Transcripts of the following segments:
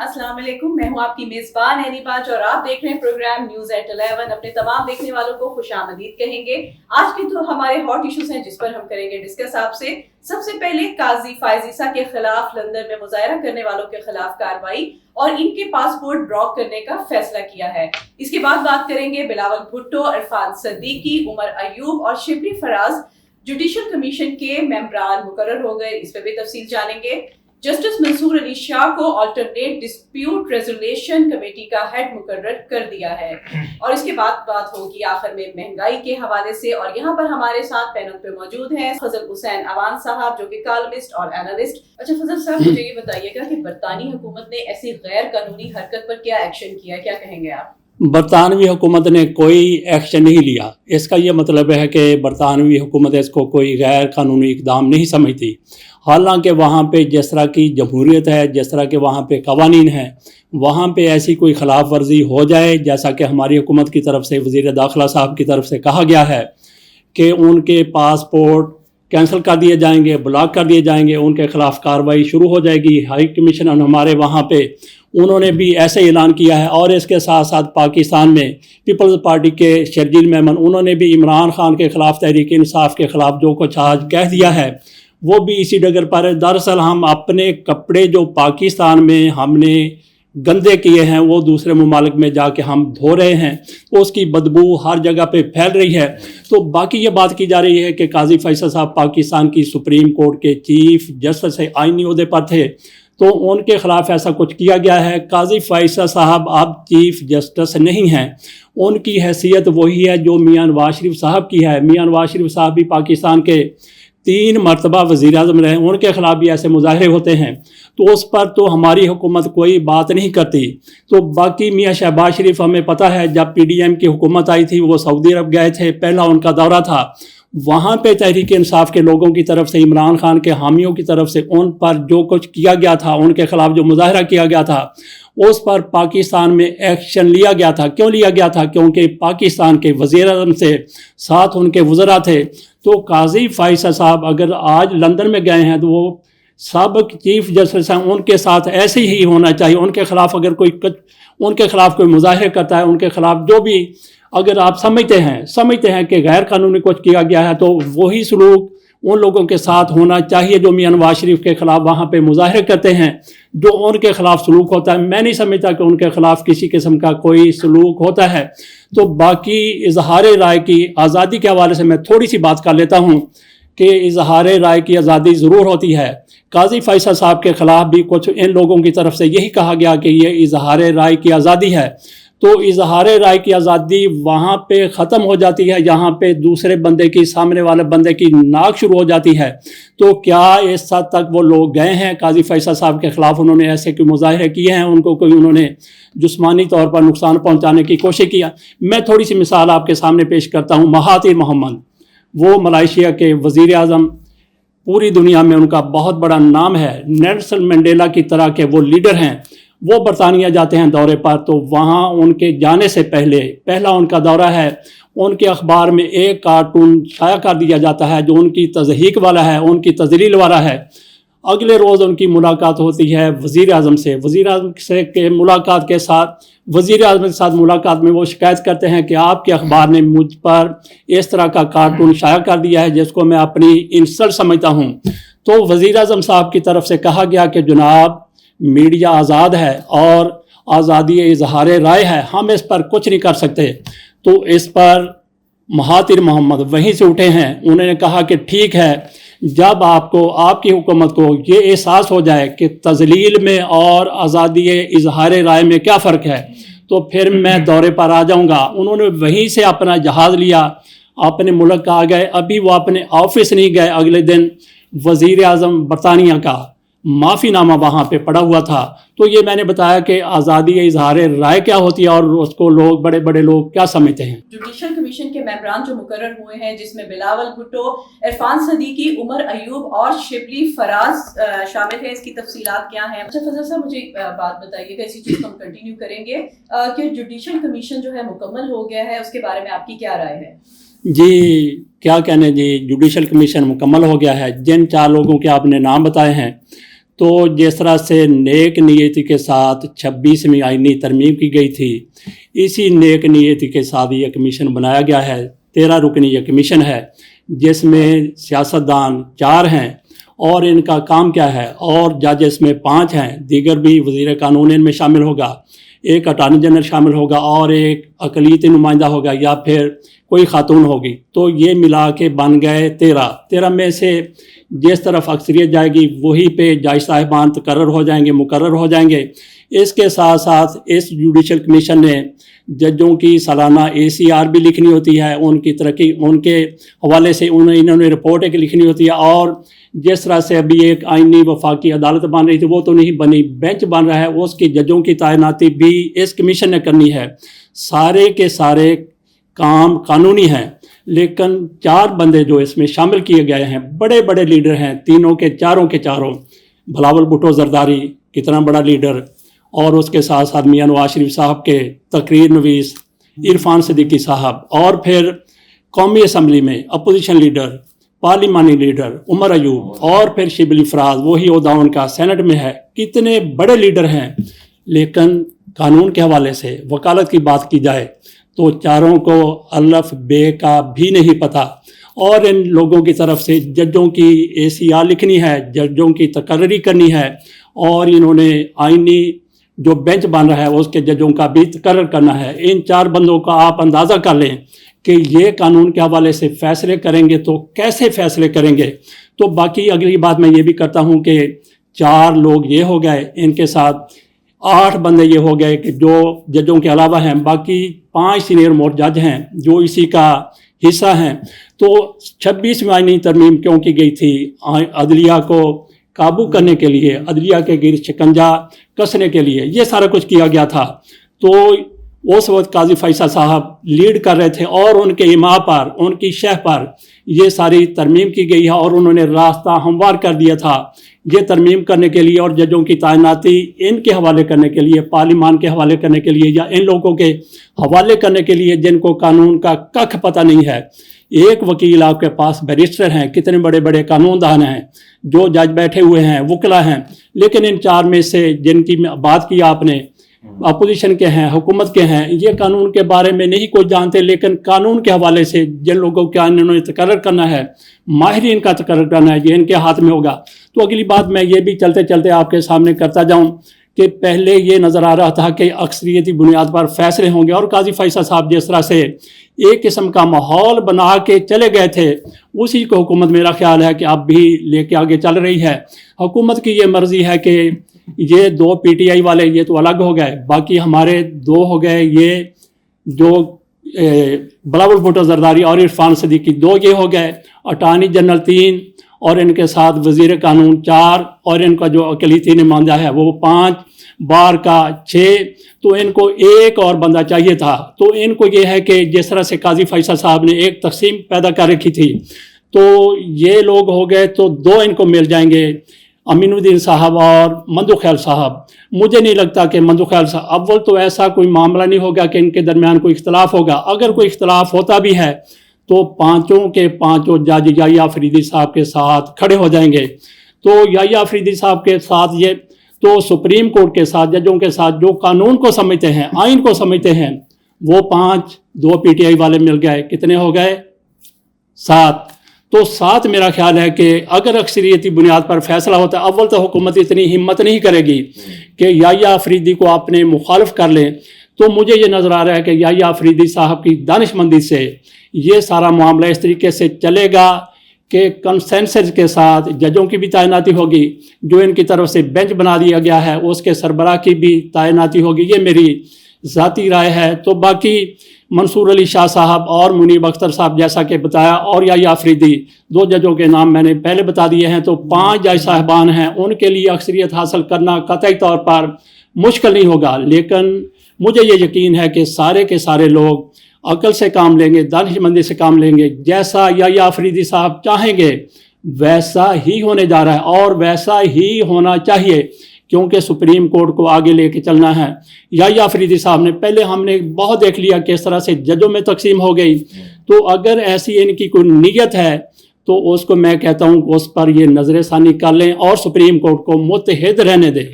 अस्सलाम वालेकुम, मैं हूँ आपकी मेज़बान एनी बाज और आप देख रहे हैं प्रोग्राम न्यूज़ एट 11। अपने तमाम देखने वालों को खुशामदीद कहेंगे। आज के तो हमारे हॉट इश्यूज हैं जिस पर हम करेंगे डिस्कस आपसे। सबसे पहले काजी फायज ईसा के खिलाफ लंदन में मुजाहरा करने वालों के खिलाफ कार्रवाई और इनके पासपोर्ट ब्लॉक करने का फैसला किया है। इसके बाद बात करेंगे बिलावल भुट्टो, इरफान सदीकी, उमर अयूब और शिबली फराज जुडिशल कमीशन के मेंबरान मुकर्रर हो गए। इस पर भी तफसील जानेंगे। जस्टिस मंसूर अली शाह को अल्टरनेट डिस्प्यूट रेजोल्यूशन कमेटी का हेड मुकर्रर कर दिया है। और इसके बाद बात होगी आखिर में महंगाई के हवाले से। और यहाँ पर हमारे साथ पैनल पे मौजूद हैं फजल हुसैन अवान साहब जो कि कॉलमिस्ट और एनालिस्ट। अच्छा फजल साहब, मुझे ये बताइएगा कि बरतानी हुकूमत ने ऐसी गैर कानूनी हरकत पर क्या एक्शन किया, क्या कहेंगे आप? बरतानवी हुकूमत ने कोई एक्शन नहीं लिया। इसका ये मतलब है कि बरतानवी हुकूमत इसको कोई गैर कानूनी इकदाम नहीं समझती। हालांकि वहाँ पे जिस तरह की जमहूरियत है, जिस तरह के वहाँ पे कवानीन हैं, वहाँ पे ऐसी कोई ख़िलाफ़ वर्जी हो जाए, जैसा कि हमारी हुकूमत की तरफ से वज़ीर दाखिला साहब की तरफ से कहा गया है कि उनके पासपोर्ट कैंसिल कर दिए जाएंगे, ब्लॉक कर दिए जाएंगे, उनके ख़िलाफ़ कार्रवाई शुरू हो जाएगी। हाई कमीशन हमारे वहाँ पे उन्होंने भी ऐसे ऐलान किया है। और इसके साथ साथ पाकिस्तान में पीपल्स पार्टी के शर्जील मेमन, उन्होंने भी इमरान खान के ख़िलाफ़ तहरीक इंसाफ के ख़िलाफ़ जो कुछ आज कह दिया है वो भी इसी डगर पर है। दरअसल हम अपने कपड़े जो पाकिस्तान में हमने गंदे किए हैं वो दूसरे ममालिक में जाके हम धो रहे हैं, तो उसकी बदबू हर जगह पे फैल रही है। तो बाकी ये बात की जा रही है कि काजी फैसल साहब पाकिस्तान की सुप्रीम कोर्ट के चीफ जस्टिस से आइनी ओहदे पर थे, तो उनके ख़िलाफ़ ऐसा कुछ किया गया है। काजी फैसल साहब अब चीफ जस्टिस नहीं हैं, उनकी हैसियत वही है जो मियां नवाज शरीफ साहब की है। मियां नवाज शरीफ साहब भी पाकिस्तान के 3 मरतबा वज़ीर आज़म रहे, उनके ख़िलाफ़ भी ऐसे मुजाहरे होते हैं, तो उस पर तो हमारी हुकूमत कोई बात नहीं करती। तो बाकी मियां शहबाज शरीफ, हमें पता है जब PDM की हुकूमत आई थी वो सऊदी अरब गए थे, पहला उनका दौरा था। वहाँ पे तहरीक इंसाफ के लोगों की तरफ से, इमरान खान के हामियों की तरफ से उन पर जो कुछ किया गया था, उनके ख़िलाफ़ जो मुजाहरा किया गया था, उस पर पाकिस्तान में एक्शन लिया गया था। क्यों लिया गया था? क्योंकि पाकिस्तान के वज़ीर आज़म से साथ उनके वज़रा थे। तो काजी फैसल साहब अगर आज लंदन में गए हैं तो वो साबिक़ चीफ जस्टिस हैं, उनके साथ ऐसे ही होना चाहिए। उनके ख़िलाफ़ अगर उनके ख़िलाफ़ कोई मुजाहरे करता है, उनके ख़िलाफ़ जो भी अगर आप समझते हैं कि गैर कानूनी कुछ किया गया है, तो वही सलूक उन लोगों के साथ होना चाहिए जो मियां नवाज शरीफ के ख़िलाफ़ वहाँ पे मुजाहरे करते हैं, जो उनके ख़िलाफ़ सलूक होता है। मैं नहीं समझता कि उनके ख़िलाफ़ किसी किस्म का कोई सलूक होता है। तो बाकी इजहार राय की आज़ादी के हवाले से मैं थोड़ी सी बात कर लेता हूँ कि इजहार राय की आज़ादी ज़रूर होती है। काजी फैसल साहब के ख़िलाफ़ भी कुछ इन लोगों की तरफ से यही कहा गया कि ये इजहार राय की आज़ादी है। तो इजहार राय की आज़ादी वहाँ पे ख़त्म हो जाती है, यहाँ पे दूसरे बंदे की, सामने वाले बंदे की नाक शुरू हो जाती है। तो क्या इस हद तक वो लोग गए हैं काजी फैसल साहब के ख़िलाफ़? उन्होंने ऐसे कोई मुजाहरे किए हैं, उनको कोई उन्होंने जिस्मानी तौर पर नुकसान पहुँचाने की कोशिश किया? मैं थोड़ी सी मिसाल आपके सामने पेश करता हूँ। महातिर मोहम्मद, वो मलेशिया के वज़ीर आज़म, पूरी दुनिया में उनका बहुत बड़ा नाम है, नेल्सन मंडेला की तरह के वो लीडर हैं। वो बरतानिया जाते हैं दौरे पर, तो वहाँ उनके जाने से पहला उनका दौरा है, उनके अखबार में एक कार्टून शाया कर दिया जाता है जो उनकी तज़हीक वाला है, उनकी तजलील वाला है। अगले रोज़ उनकी मुलाकात होती है वज़ीर आज़म से। वज़ीर आज़म से के मुलाकात के साथ वज़ीर आज़म के साथ मुलाकात में वो शिकायत करते हैं कि आपके अखबार ने मुझ पर इस तरह का कार्टून शाया कर दिया है जिसको मैं अपनी इंसल्ट समझता हूँ। तो वज़ीर आज़म साहब की तरफ से कहा गया कि जनाब, मीडिया आज़ाद है और आज़ादी इजहार राय है, हम इस पर कुछ नहीं कर सकते। तो इस पर महातिर मोहम्मद वहीं से उठे हैं, उन्होंने कहा कि ठीक है, जब आपकी हुकूमत को ये एहसास हो जाए कि तजलील में और आज़ादी इजहार राय में क्या फ़र्क है, तो फिर मैं दौरे पर आ जाऊँगा। उन्होंने वहीं से अपना जहाज़ लिया, अपने मुल्क आ गए। अभी वो अपने ऑफिस नहीं गए, अगले दिन वज़ीर आज़म बरतानिया का माफ़ीनामा वहाँ पे पड़ा हुआ था। तो ये मैंने बताया कि आज़ादी इजहार राय क्या होती है और उसको लोग, बड़े बड़े लोग क्या समझते हैं। जुडिशल कमीशन के मेंबरान जो मुकर्रर हुए हैं, जिसमें बिलावल भुट्टो, इरफान सदीकी, उमर अयूब और शिबली फराज शामिल हैं, इसकी तफसीलात क्या हैं? अच्छा फजल साहब, मुझे बात बताइएगा, इसी चीज़ को हम कंटिन्यू करेंगे कि जुडिशल कमीशन जो है मुकम्मल हो गया है, उसके बारे में आपकी क्या राय है? जी क्या कहने जी, जुडिशल कमीशन मुकम्मल हो गया है। जिन 4 लोगों के आपने नाम बताए हैं, تو जिस तरह से नेक नीयति के साथ 26वीं आईनी तरमीम की गई थी, इसी नेक नीयति के साथ ये कमीशन बनाया गया है। 13 रुकनी ये कमीशन है, जिसमें सियासतदान 4 हैं और इनका काम क्या है, और जज इसमें 5 हैं, दीगर भी वज़ीर कानून इनमें शामिल होगा, एक अटार्नी जनरल शामिल होगा और एक अक़लियती नुमाइंदा होगा या फिर कोई खातून होगी। तो ये मिला के बन गए 13 में से जिस तरफ अक्सरियत जाएगी वहीं पे जज साहिबान तकर्रर हो जाएंगे, मुकर्रर हो जाएंगे। इसके साथ साथ इस जुडिशल कमीशन ने जजों की सालाना ACR भी लिखनी होती है, उनकी तरक्की उनके हवाले से इन्होंने रिपोर्ट एक लिखनी होती है। और जिस तरह से अभी एक आइनी वफाकी अदालत बन रही थी वो तो नहीं बनी, बेंच बन रहा है, उसकी जजों की तैनाती भी इस कमीशन ने करनी है। सारे के सारे काम कानूनी हैं, लेकिन 4 बंदे जो इसमें शामिल किए गए हैं बड़े बड़े लीडर हैं, चारों के चारों। बिलावल भुट्टो जरदारी कितना बड़ा लीडर, और उसके साथ साथ मियां नवाज शरीफ साहब के तकरीर नवीस, इरफान सिद्दीकी साहब, और फिर कौमी असम्बली में अपोजिशन लीडर, पार्लिमानी लीडर उमर अयूब, और फिर शिबली फराज वही ओहदा उनका सेनेट में है। कितने बड़े लीडर हैं, लेकिन कानून के हवाले से वकालत की बात की जाए तो चारों को अल्फ बे का भी नहीं पता। और इन लोगों की तरफ से जजों की ACR लिखनी है, जजों की तकर्री करनी है, और इन्होंने आइनी जो बेंच बन रहा है उसके जजों का भी तकर्रर करना है। इन 4 बंदों का आप अंदाज़ा कर लें कि ये कानून के हवाले से फ़ैसले करेंगे तो कैसे फ़ैसले करेंगे। तो बाकी अगली बात मैं ये भी करता हूँ कि 4 लोग ये हो गए, इनके साथ 8 बंदे ये हो गए कि जो जजों के अलावा हैं, बाकी 5 सीनियर मोस्ट जज हैं जो इसी का हिस्सा हैं। तो 26वीं आईनी तरमीम क्यों की गई थी? अदलिया को काबू करने के लिए, अदलिया के गिर शिकंजा कसने के लिए ये सारा कुछ किया गया था। तो उस वक्त काजी फैसल साहब लीड कर रहे थे और उनके इमाम पर, उनकी शह पर ये सारी तरमीम की गई है, और उन्होंने रास्ता हमवार कर दिया था ये तरमीम करने के लिए, और जजों की तैनाती इनके हवाले करने के लिए, पार्लिमान के हवाले करने के लिए, या इन लोगों के हवाले करने के लिए जिनको कानून का कख पता नहीं है। एक वकील आपके पास बैरिस्टर हैं, कितने बड़े बड़े कानूनदान हैं, जो जज बैठे हुए हैं, वकला हैं, लेकिन इन 4 में से जिनकी बात की आपने, अपोजिशन के हैं, हुकूमत के हैं, ये कानून के बारे में नहीं कुछ जानते, लेकिन कानून के हवाले से जिन लोगों का इन्होंने तकर्रर करना है, माहिरीन का तकर्रर करना है, ये इनके हाथ में होगा। तो अगली बात मैं ये भी चलते चलते आपके सामने करता जाऊं कि पहले ये नज़र आ रहा था कि अक्सरियती बुनियाद पर फैसले होंगे, और काजी फैसल साहब जिस तरह से एक किस्म का माहौल बना के चले गए थे, उसी को हुकूमत मेरा ख्याल है कि अब भी लेके आगे चल रही है। हुकूमत की ये मर्ज़ी है कि ये 2 PTI वाले ये तो अलग हो गए, बाकी हमारे 2 हो गए, ये जो बिलावल भुट्टो जरदारी और इरफान सिद्दीकी 2 ये हो गए, अटार्नी जनरल 3, और इनके साथ वज़ीर कानून 4, और इनका जो अक़लियती नुमाइंदा है वो 5, बार का 6। तो इनको एक और बंदा चाहिए था। तो इनको ये है कि जिस तरह से काजी फैसल साहब ने एक तकसीम पैदा कर रखी थी, तो ये लोग हो गए तो 2 इनको मिल जाएंगे, अमीनुद्दीन साहब और मंदू ख्याल साहब। मुझे नहीं लगता कि मंदू ख्याल साहब, अव्वल तो ऐसा कोई मामला नहीं होगा कि इनके दरमियान कोई इख्तलाफ होगा। अगर कोई इख्तलाफ होता भी है तो 5 के 5 जज याह्या अफरीदी साहब के साथ खड़े हो जाएंगे। तो याह्या अफरीदी साहब के साथ ये तो सुप्रीम कोर्ट के साथ, जजों के साथ जो कानून को समझते हैं, आइन को समझते हैं, वो 5, 2 PTI वाले मिल गए, कितने हो गए? 7। तो 7 मेरा ख्याल है कि अगर अक्सरियती बुनियाद पर फैसला होता है, अव्वल तो हुकूमत इतनी हिम्मत नहीं करेगी कि याह्या अफरीदी को अपने मुखालिफ कर लें। तो मुझे ये नज़र आ रहा है कि याह्या अफरीदी साहब की दानिशमंदी से ये सारा मामला इस तरीके से चलेगा कि कंसेंसस के साथ जजों की भी तैनाती होगी, जो इनकी तरफ से बेंच बना दिया गया है उसके सरबराह की भी तैनाती होगी। ये मेरी ज़ाती राय है। तो बाकी मंसूर अली शाह साहब और मुनीब अख्तर साहब जैसा कि बताया, और याह्या अफरीदी, 2 जजों के नाम मैंने पहले बता दिए हैं। तो 5 जज साहबान हैं, उनके लिए अक्सरियत हासिल करना कतई तौर पर मुश्किल नहीं होगा, लेकिन मुझे ये यकीन है कि सारे के सारे लोग अकल से काम लेंगे, दानिशमंदी से काम लेंगे। जैसा याह्या अफरीदी साहब चाहेंगे वैसा ही होने जा रहा है, और वैसा ही होना चाहिए, क्योंकि सुप्रीम कोर्ट को आगे लेके चलना है। याह्या अफरीदी साहब ने पहले, हमने बहुत देख लिया किस तरह से जजों में तकसीम हो गई। तो अगर ऐसी इनकी कोई नीयत है تو اس کو میں کہتا ہوں کہ اس پر یہ نظر ثانی کر لیں اور سپریم کورٹ کو متحد رہنے دیں۔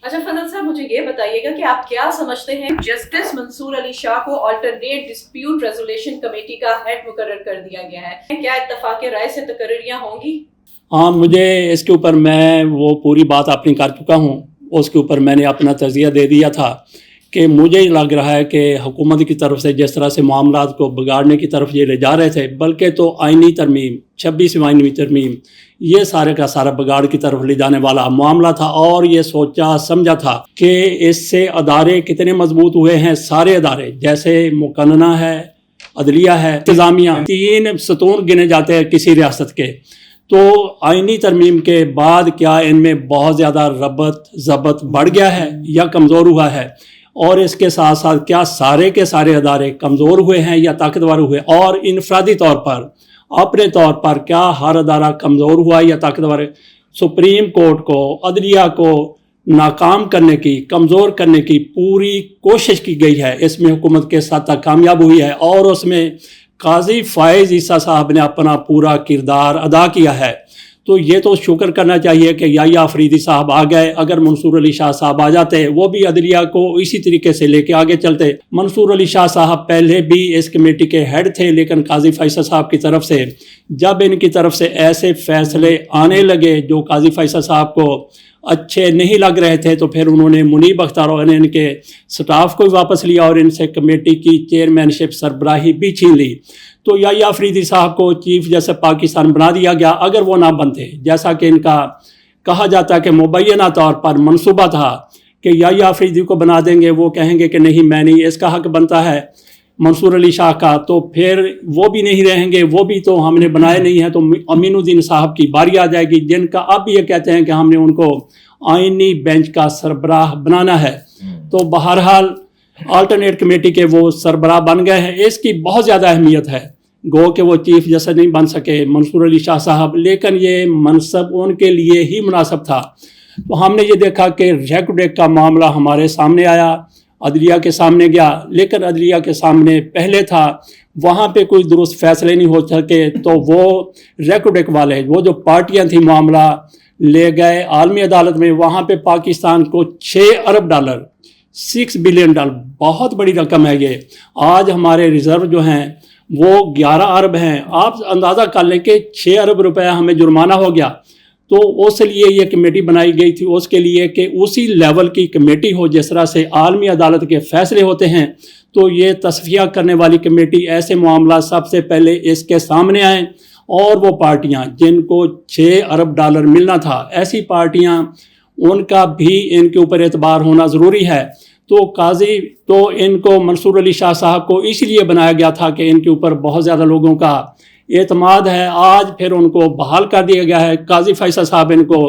اچھا فضل صاحب، مجھے یہ بتائیے گا کہ آپ کیا سمجھتے ہیں جسٹس منصور علی شاہ کو آلٹرنیٹ ڈسپیوٹ ریزولیشن کمیٹی کا ہیڈ مقرر کر دیا گیا ہے، کیا اتفاق رائے سے تقرریاں ہوں گی؟ ہاں، مجھے اس کے اوپر میں وہ پوری بات اپنی کر چکا ہوں، اس کے اوپر میں نے اپنا تجزیہ دے دیا تھا کہ مجھے لگ رہا ہے کہ حکومت کی طرف سے جس طرح سے معاملات کو بگاڑنے کی طرف یہ لے جا رہے تھے، بلکہ تو آئینی ترمیم 26ویں آئینی ترمیم یہ سارے کا سارا بگاڑ کی طرف لے جانے والا معاملہ تھا، اور یہ سوچا سمجھا تھا کہ اس سے ادارے کتنے مضبوط ہوئے ہیں، سارے ادارے جیسے مقننہ ہے، عدلیہ ہے، انتظامیہ، 3 ستون گنے جاتے ہیں کسی ریاست کے، تو آئینی ترمیم کے بعد کیا ان میں بہت زیادہ ربط ضبط بڑھ گیا ہے یا کمزور ہوا ہے، اور اس کے ساتھ ساتھ کیا سارے کے سارے ادارے کمزور ہوئے ہیں یا طاقتور ہوئے، اور انفرادی طور پر اپنے طور پر کیا ہر ادارہ کمزور ہوا یا طاقتور ہے۔ سپریم کورٹ کو، عدلیہ کو ناکام کرنے کی، کمزور کرنے کی پوری کوشش کی گئی ہے، اس میں حکومت کے ساتھ کامیاب ہوئی ہے، اور اس میں قاضی فائز عیسیٰ صاحب نے اپنا پورا کردار ادا کیا ہے۔ تو یہ تو شکر کرنا چاہیے کہ یحییٰ آفریدی صاحب آ گئے، اگر منصور علی شاہ صاحب آ جاتے وہ بھی عدلیہ کو اسی طریقے سے لے کے آگے چلتے۔ منصور علی شاہ صاحب پہلے بھی اس کمیٹی کے ہیڈ تھے، لیکن قاضی فیصل صاحب کی طرف سے جب ان کی طرف سے ایسے فیصلے آنے لگے جو قاضی فیصل صاحب کو اچھے نہیں لگ رہے تھے، تو پھر انہوں نے منیب اختر نے ان کے سٹاف کو واپس لیا اور ان سے کمیٹی کی چیئرمین شپ سربراہی بھی چھین لی۔ تو یحییٰ آفریدی صاحب کو چیف جسٹس پاکستان بنا دیا گیا۔ اگر وہ نہ بنتے، جیسا کہ ان کا کہا جاتا ہے کہ مبینہ طور پر منصوبہ تھا کہ یحییٰ آفریدی کو بنا دیں گے، وہ کہیں گے کہ نہیں میں نہیں، اس کا حق بنتا ہے منصور علی شاہ کا، تو پھر وہ بھی نہیں رہیں گے، وہ بھی تو ہم نے بنائے نہیں ہیں، تو امین الدین صاحب کی باری آ جائے گی، جن کا اب یہ کہتے ہیں کہ ہم نے ان کو آئینی بینچ کا سربراہ بنانا ہے۔ تو بہرحال آلٹرنیٹ کمیٹی کے وہ سربراہ بن گئے ہیں۔ اس کی بہت زیادہ اہمیت ہے، گو کہ وہ چیف جسٹس نہیں بن سکے منصور علی شاہ صاحب، لیکن یہ منصب ان کے لیے ہی مناسب تھا۔ تو ہم نے یہ دیکھا کہ ریکوڈیک کا معاملہ ہمارے سامنے آیا، عدلیہ کے سامنے گیا، لیکن عدلیہ کے سامنے پہلے تھا، وہاں پہ کوئی درست فیصلے نہیں ہو سکے، تو وہ ریکوڈیک والے وہ جو پارٹیاں تھیں معاملہ لے گئے عالمی عدالت میں، وہاں پہ پاکستان کو $6 ارب 6 بلین ڈالر، بہت بڑی رقم ہے یہ۔ آج ہمارے ریزرو جو ہیں وہ 11 ارب ہیں، آپ اندازہ کر لیں کہ 6 ارب روپے ہمیں جرمانہ ہو گیا۔ تو اس لیے یہ کمیٹی بنائی گئی تھی، اس کے لیے کہ اسی لیول کی کمیٹی ہو جس طرح سے عالمی عدالت کے فیصلے ہوتے ہیں، تو یہ تصفیہ کرنے والی کمیٹی ایسے معاملات سب سے پہلے اس کے سامنے آئیں، اور وہ پارٹیاں جن کو $6 ارب ملنا تھا، ایسی پارٹیاں ان کا بھی ان کے اوپر اعتبار ہونا ضروری ہے۔ تو قاضی تو ان کو منصور علی شاہ صاحب کو اس لیے بنایا گیا تھا کہ ان کے اوپر بہت زیادہ لوگوں کا اعتماد ہے، آج پھر ان کو بحال کر دیا گیا ہے۔ قاضی فیصل صاحب ان کو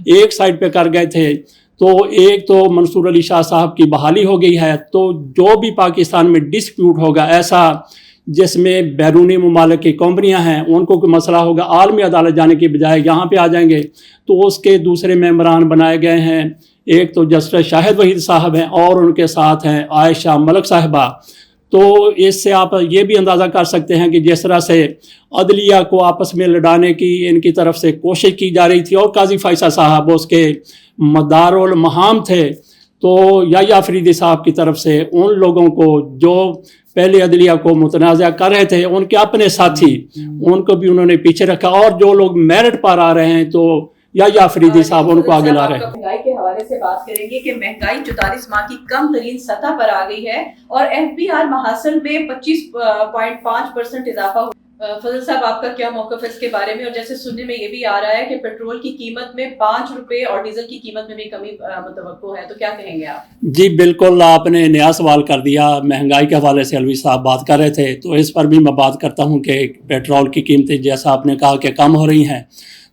ایک سائڈ پہ کر گئے تھے، تو ایک تو منصور علی شاہ صاحب کی بحالی ہو گئی ہے، تو جو بھی پاکستان میں ڈسپیوٹ ہوگا ایسا جس میں بیرونی ممالک کی کمپنیاں ہیں، ان کو کوئی مسئلہ ہوگا، عالمی عدالت جانے کی بجائے یہاں پہ آ جائیں گے، تو اس کے دوسرے ممبران بنائے گئے ہیں، ایک تو جسٹس شاہد وحید صاحب ہیں اور ان کے ساتھ ہیں عائشہ ملک صاحبہ۔ تو اس سے آپ یہ بھی اندازہ کر سکتے ہیں کہ جس طرح سے عدلیہ کو آپس میں لڑانے کی ان کی طرف سے کوشش کی جا رہی تھی، اور قاضی فیصل صاحب اس کے مدار المہام تھے، تو یحییٰ آفریدی صاحب کی طرف سے ان لوگوں کو جو پہلے عدلیہ کو متنازع کر رہے تھے، ان کے اپنے ساتھی، ان کو بھی انہوں نے پیچھے رکھا، اور جو لوگ میرٹ پر آ رہے ہیں تو یحییٰ آفریدی صاحب ان کو آگے لا رہے ہیں۔ مہنگائی کے حوالے سے بات کریں گے کہ مہنگائی 44 ماہ کی کم ترین سطح پر آ گئی ہے، اور FBR محاصل میں 25.5% اضافہ ہوا۔ فضل صاحب آپ کا کیا موقف ہے اس کے بارے میں؟ اور جیسے سننے میں یہ بھی آ رہا ہے کہ پیٹرول کی قیمت میں 5 روپے اور ڈیزل کی قیمت میں بھی کمی متوقع ہے، تو کیا کہیں گے آپ؟ جی بالکل، آپ نے نیا سوال کر دیا۔ مہنگائی کے حوالے سے علوی صاحب بات کر رہے تھے، تو اس پر بھی میں بات کرتا ہوں کہ پیٹرول کی قیمتیں جیسا آپ نے کہا کہ کم ہو رہی ہیں،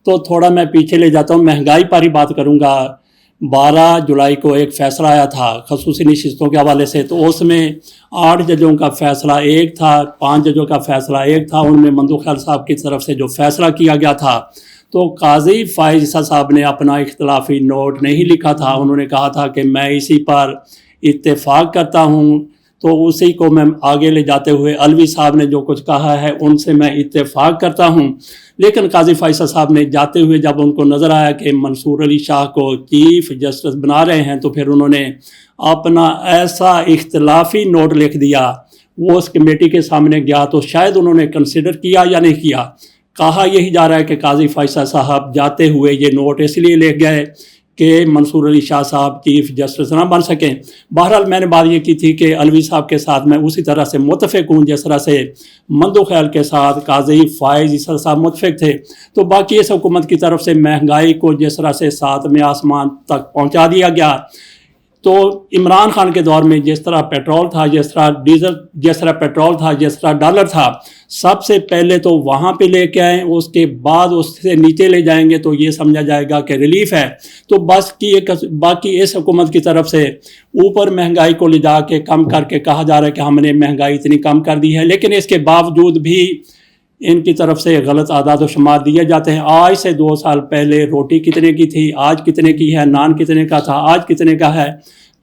تو تھوڑا میں پیچھے لے جاتا ہوں، مہنگائی پر ہی بات کروں گا۔ 12 جولائی کو ایک فیصلہ آیا تھا خصوصی نشستوں کے حوالے سے، تو اس میں 8 ججوں کا فیصلہ ایک تھا، 5 ججوں کا فیصلہ ایک تھا۔ ان میں مندوق خیل صاحب کی طرف سے جو فیصلہ کیا گیا تھا، تو قاضی فائز عیسیٰ صاحب نے اپنا اختلافی نوٹ نہیں لکھا تھا، انہوں نے کہا تھا کہ میں اسی پر اتفاق کرتا ہوں، तो उसी को मैं आगे ले जाते हुए अलवी साहब ने जो कुछ कहा है उनसे मैं इत्तेफाक करता हूँ। लेकिन काजी फैसल साहब ने जाते हुए जब उनको नज़र आया कि मंसूर अली शाह को चीफ जस्टिस बना रहे हैं, तो फिर उन्होंने अपना ऐसा इख्तलाफी नोट लिख दिया। वो उस कमेटी के सामने गया तो शायद उन्होंने कंसिडर किया या नहीं किया। कहा यही जा रहा है कि काजी फैसल साहब जाते हुए ये नोट इसलिए लिख गए कि मंसूर अली शाह साहब चीफ जस्टिस ना बन सकें। बहरहाल मैंने बात ये की थी कि अलवी साहब के साथ मैं उसी तरह से मुतफ़िक हूँ जिस तरह से मंदो ख्याल के साथ काजी फ़ाइज़ ईसा साहब मुतफ़िक थे। तो बाकी इस हुकूमत की तरफ से महंगाई को जिस तरह से सातवें आसमान तक पहुँचा दिया गया, तो इमरान खान के दौर में जिस तरह पेट्रोल था, जिस तरह डीजल, जिस तरह पेट्रोल था, जिस तरह डॉलर था, सबसे पहले तो वहाँ पे लेके आए, उसके बाद उससे नीचे ले जाएंगे तो ये समझा जाएगा कि रिलीफ है। तो बस की एक बाकी इस हुकूमत की तरफ से ऊपर महंगाई को ले जा के कम करके कहा जा रहा है कि हमने महंगाई इतनी कम कर दी है, लेकिन इसके बावजूद भी इनकी तरफ से गलत आदाद व शुमार दिए जाते हैं। आज से 2 साल पहले रोटी कितने की थी, आज कितने की है, नान कितने का था, आज कितने का है।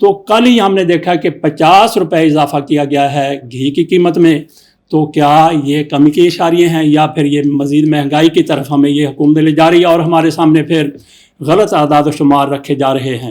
तो कल ही हमने देखा कि 50 रुपये इजाफा किया गया है घी की कीमत में। तो क्या ये कमी के इशारे हैं या फिर ये मज़ीद महंगाई की तरफ हमें ये हुकूमत ले जा रही है और हमारे सामने फिर गलत आदाद व शुमार रखे जा रहे हैं।